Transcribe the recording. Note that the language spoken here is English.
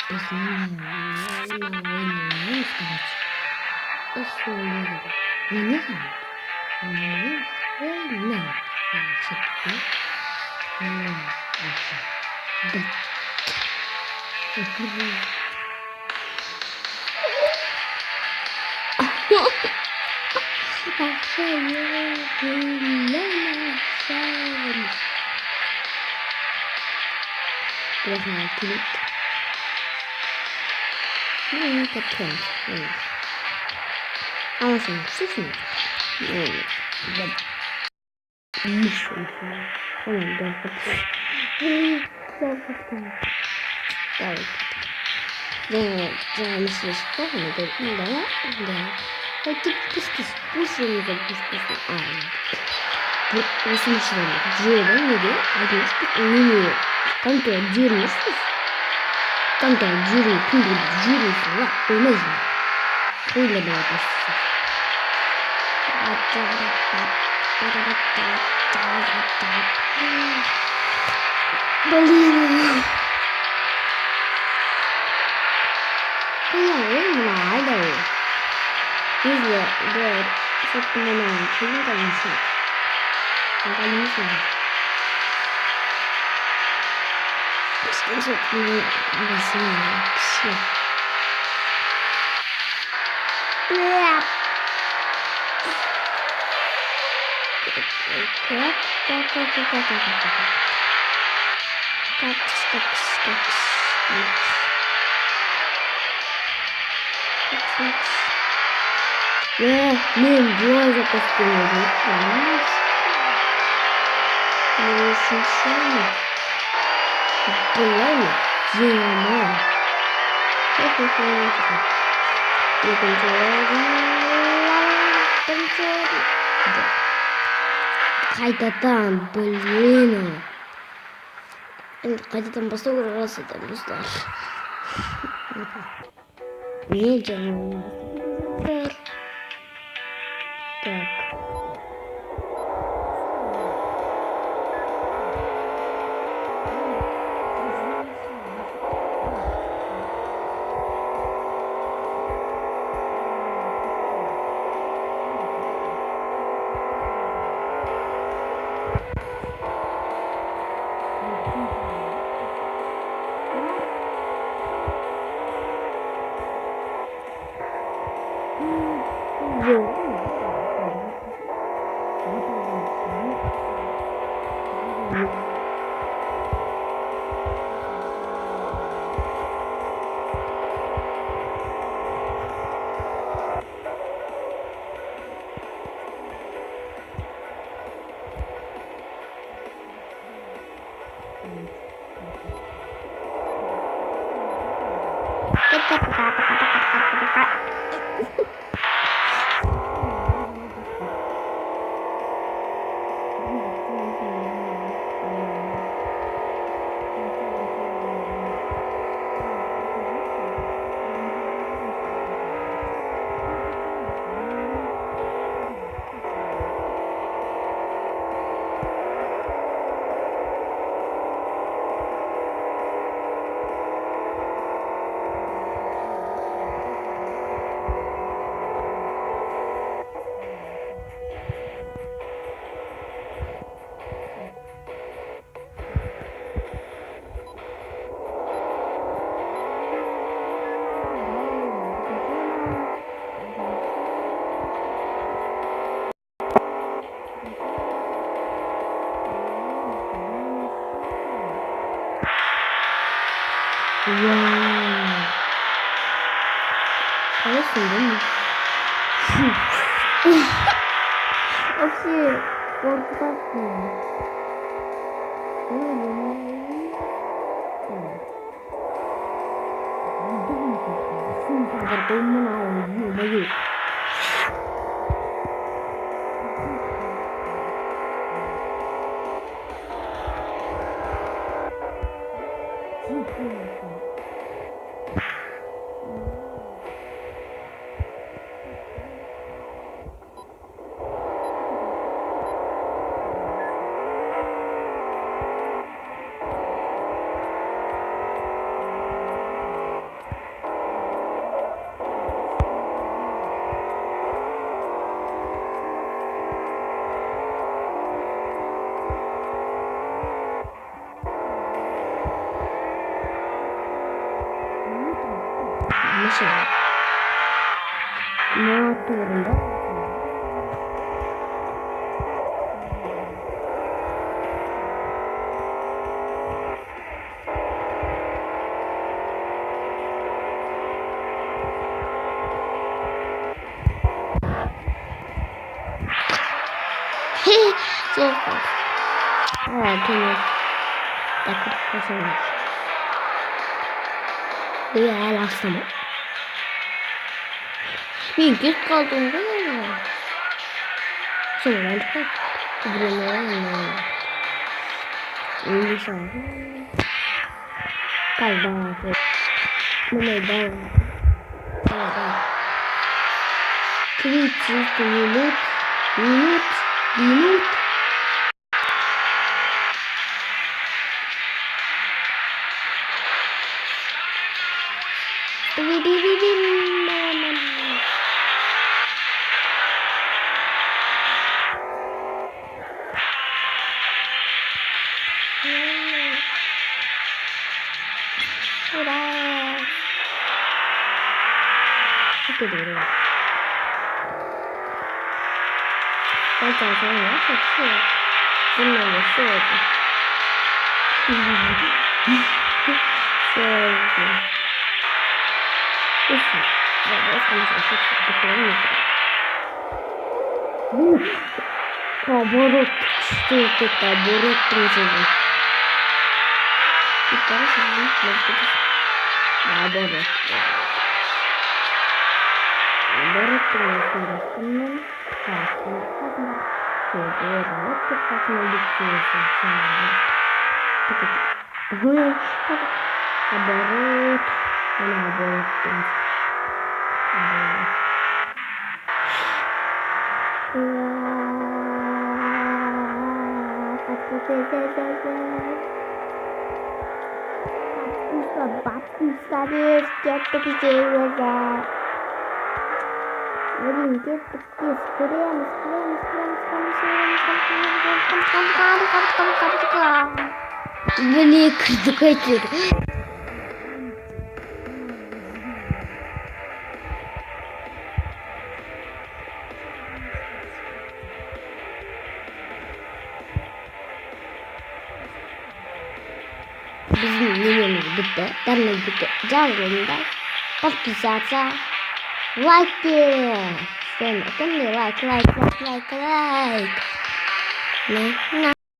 не сказать. Что я не знаю. Не знаю. Плохая клик. Ну, это тренд. А он что, слышно? Да. Миша. Он, да, хочу. Давай. Да, мы здесь похоже, да. Вот ты спустился, не запустился. Услышали. Джеда, не да? Один Канто Джири. Канто Джири, Кули Джири, Ла, Умезна. Кули была просто. Блин. Я знаю. Если говорит, что мы нам конечно. Конечно. Скажи мне, все. Блин, глаза построили. Ну, случайно. Блин, динамон. Қайда там, блин. Қайда там бастау керек рас еді, достар. Не жаңа. Так. Вау. Хорошо, да? Вообще, вот такое. şey var. Motorunda. Çok fazla. Evet, temiz. Takıp kaçamaz. Bir el aslama. Bir kez kaldım değil mi? Sonra ben çıkar. Öbürünlere anlayalım. İyi şarkı. Kaldı. Bu neyden? Evet. Kritik minut. Hurra! Çok ediyorum. Ben çalışıyorum ya, çok şey. Bununla yaşıyorum. Şöyle. Ufak. Ben sana çok sıkıntı Kabarık. İşte kabarık mesela. Bir tane sana kabarık. Kabarık mesela. Bunun karşısında çocuğu çok saçma bitiyorsun sonra. Kabarık. Kabarık. Bapusta bir get the picture that. When you get the kiss, Beni kırdı kaçırdı. Bizim yayınımız bitti. Demir bitti. Canlılarında bakacağız. Like diye. Sen de like. Ne?